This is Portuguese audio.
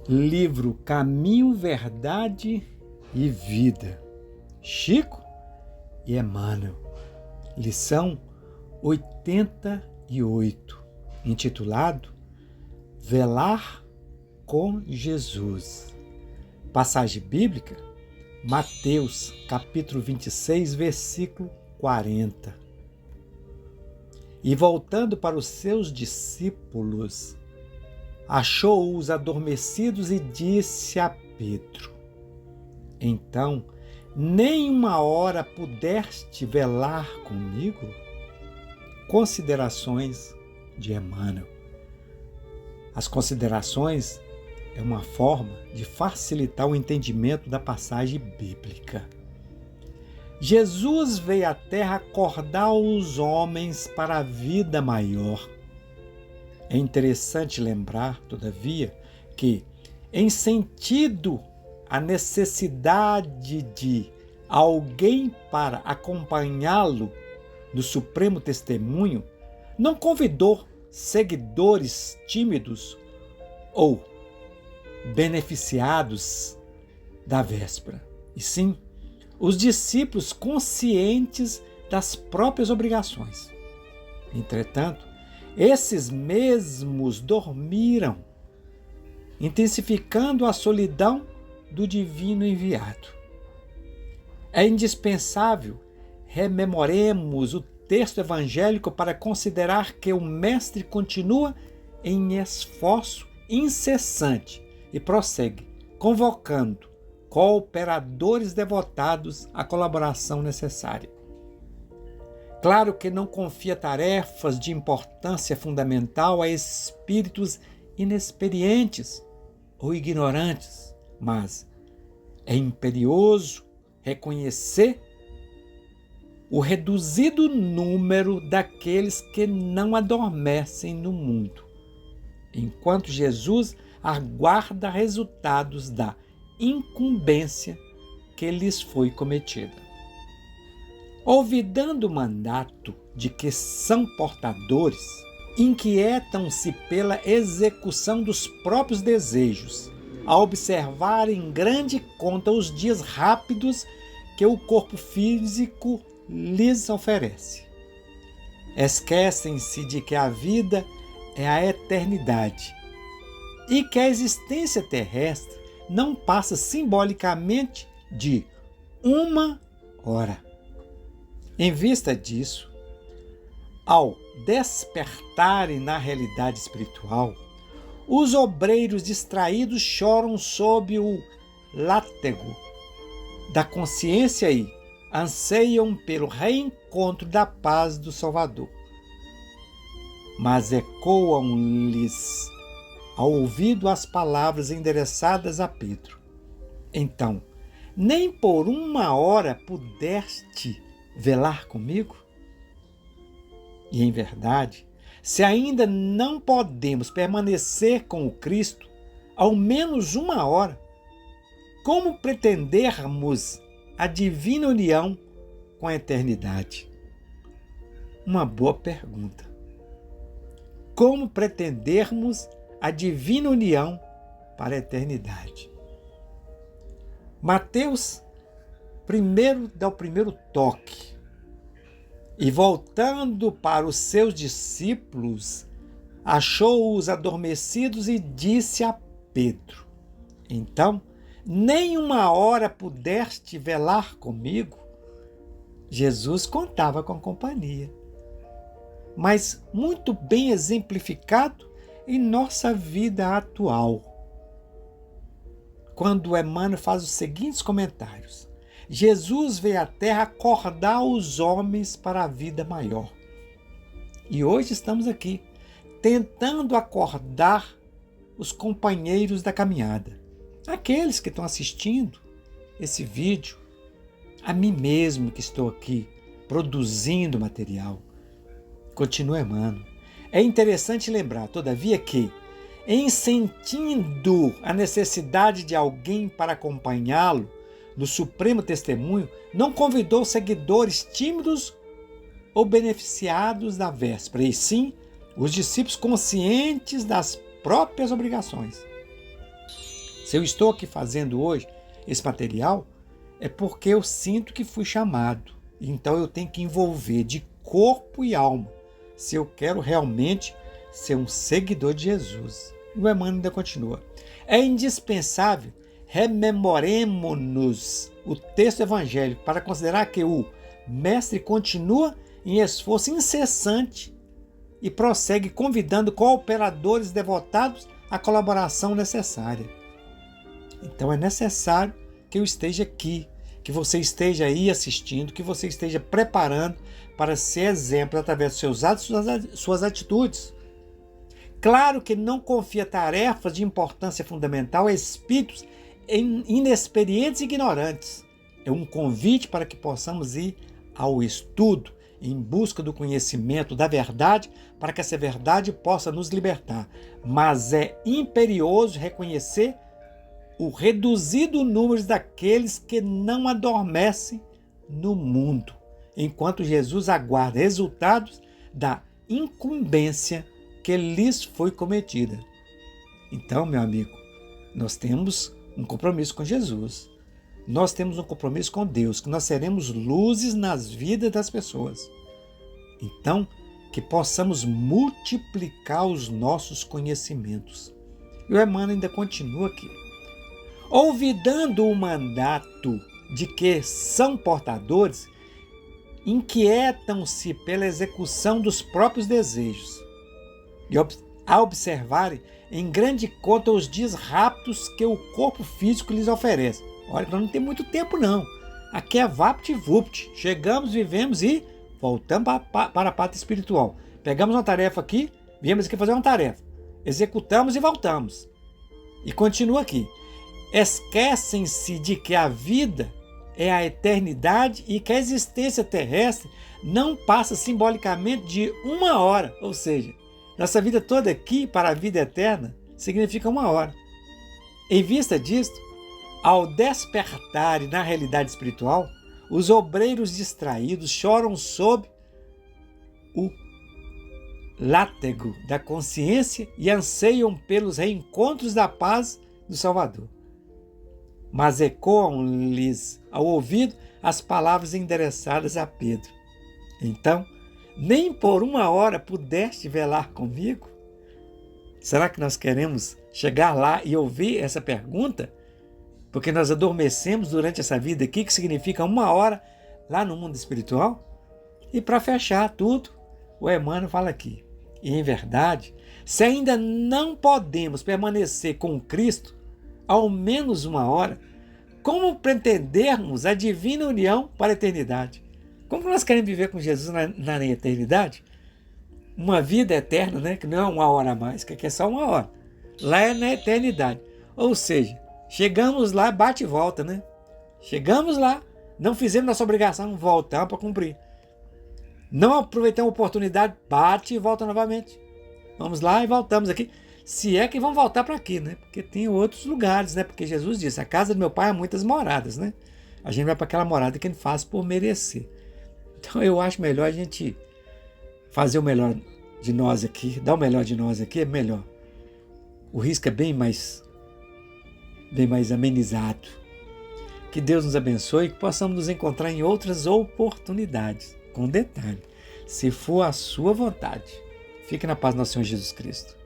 Livro Caminho, Verdade e Vida, Chico e Emmanuel. Lição 88, intitulado Velar com Jesus. Passagem bíblica, Mateus, capítulo 26, versículo 40. E voltando para os seus discípulos, achou-os adormecidos e disse a Pedro: Então, nem uma hora pudeste velar comigo? Considerações de Emmanuel. As considerações é uma forma de facilitar o entendimento da passagem bíblica. Jesus veio à Terra acordar os homens para a vida maior. É interessante lembrar, todavia, que, em sentido a necessidade de alguém para acompanhá-lo no supremo testemunho, não convidou seguidores tímidos ou beneficiados da véspera, e sim os discípulos conscientes das próprias obrigações. Entretanto, esses mesmos dormiram, intensificando a solidão do divino enviado. É indispensável rememoremos o texto evangélico para considerar que o Mestre continua em esforço incessante e prossegue, convocando cooperadores devotados à colaboração necessária. Claro que não confia tarefas de importância fundamental a espíritos inexperientes ou ignorantes, mas é imperioso reconhecer o reduzido número daqueles que não adormecem no mundo, enquanto Jesus aguarda resultados da incumbência que lhes foi cometida. Olvidando o mandato de que são portadores, inquietam-se pela execução dos próprios desejos, a observar em grande conta os dias rápidos que o corpo físico lhes oferece. Esquecem-se de que a vida é a eternidade e que a existência terrestre não passa simbolicamente de uma hora. Em vista disso, ao despertarem na realidade espiritual, os obreiros distraídos choram sob o látego da consciência e anseiam pelo reencontro da paz do Salvador. Mas ecoam-lhes ao ouvido as palavras endereçadas a Pedro: Então, nem por uma hora pudeste velar comigo? E em verdade, se ainda não podemos permanecer com o Cristo ao menos uma hora, como pretendermos a divina união com a eternidade? Uma boa pergunta. Como pretendermos a divina união para a eternidade? Mateus dá o primeiro toque. E voltando para os seus discípulos, achou-os adormecidos e disse a Pedro: Então, nem uma hora pudeste velar comigo? Jesus contava com a companhia, mas muito bem exemplificado em nossa vida atual. Quando Emmanuel faz os seguintes comentários: Jesus veio à Terra acordar os homens para a vida maior. E hoje estamos aqui, tentando acordar os companheiros da caminhada, aqueles que estão assistindo esse vídeo, a mim mesmo que estou aqui, produzindo material. Continua Emmanuel. É interessante lembrar, todavia, que, em sentindo a necessidade de alguém para acompanhá-lo no supremo testemunho, não convidou seguidores tímidos ou beneficiados da véspera, e sim os discípulos conscientes das próprias obrigações. Se eu estou aqui fazendo hoje esse material, é porque eu sinto que fui chamado. Então eu tenho que envolver de corpo e alma, se eu quero realmente ser um seguidor de Jesus. E o Emmanuel ainda continua. É indispensável rememoremos-nos o texto evangélico para considerar que o Mestre continua em esforço incessante e prossegue convidando cooperadores devotados à colaboração necessária. Então é necessário que eu esteja aqui, que você esteja aí assistindo, que você esteja preparando para ser exemplo através dos seus atos e suas atitudes. Claro que não confia tarefas de importância fundamental a espíritos inexperientes e ignorantes. É um convite para que possamos ir ao estudo, em busca do conhecimento da verdade, para que essa verdade possa nos libertar. Mas é imperioso reconhecer o reduzido número daqueles que não adormecem no mundo, enquanto Jesus aguarda resultados da incumbência que lhes foi cometida. Então, meu amigo, nós temos um compromisso com Jesus. Nós temos um compromisso com Deus, que nós seremos luzes nas vidas das pessoas. Então, que possamos multiplicar os nossos conhecimentos. E o Emmanuel ainda continua aqui. Olvidando o mandato de que são portadores, inquietam-se pela execução dos próprios desejos e a observarem em grande conta os dias rápidos que o corpo físico lhes oferece. Olha, nós não temos muito tempo não. Aqui é vapt-vupt. Chegamos, vivemos e voltamos para a parte espiritual. Pegamos uma tarefa aqui, viemos aqui fazer uma tarefa. Executamos e voltamos. E continua aqui. Esquecem-se de que a vida é a eternidade e que a existência terrestre não passa simbolicamente de 1 hora. Ou seja, nossa vida toda aqui para a vida eterna significa 1 hora. Em vista disto, ao despertarem na realidade espiritual, os obreiros distraídos choram sob o látego da consciência e anseiam pelos reencontros da paz do Salvador. Mas ecoam-lhes ao ouvido as palavras endereçadas a Pedro. Então, nem por 1 hora pudeste velar comigo? Será que nós queremos chegar lá e ouvir essa pergunta? Porque nós adormecemos durante essa vida aqui, que significa 1 hora lá no mundo espiritual? E para fechar tudo, o Emmanuel fala aqui. E em verdade, se ainda não podemos permanecer com Cristo ao menos 1 hora, como pretendermos a divina união para a eternidade? Como nós queremos viver com Jesus na eternidade? Uma vida eterna, né? Que não é 1 hora a mais, que aqui é só 1 hora. Lá é na eternidade. Ou seja, chegamos lá, bate e volta, né? Chegamos lá, não fizemos nossa obrigação, voltamos para cumprir. Não aproveitamos a oportunidade, bate e volta novamente. Vamos lá e voltamos aqui. Se é que vão voltar para aqui, né? Porque tem outros lugares, né? Porque Jesus disse, a casa do meu pai há muitas moradas, né? A gente vai para aquela morada que ele faz por merecer. Então eu acho melhor a gente fazer o melhor de nós aqui, dar o melhor de nós aqui, é melhor. O risco é bem mais amenizado. Que Deus nos abençoe e que possamos nos encontrar em outras oportunidades. Com detalhe, se for a sua vontade. Fique na paz do nosso Senhor Jesus Cristo.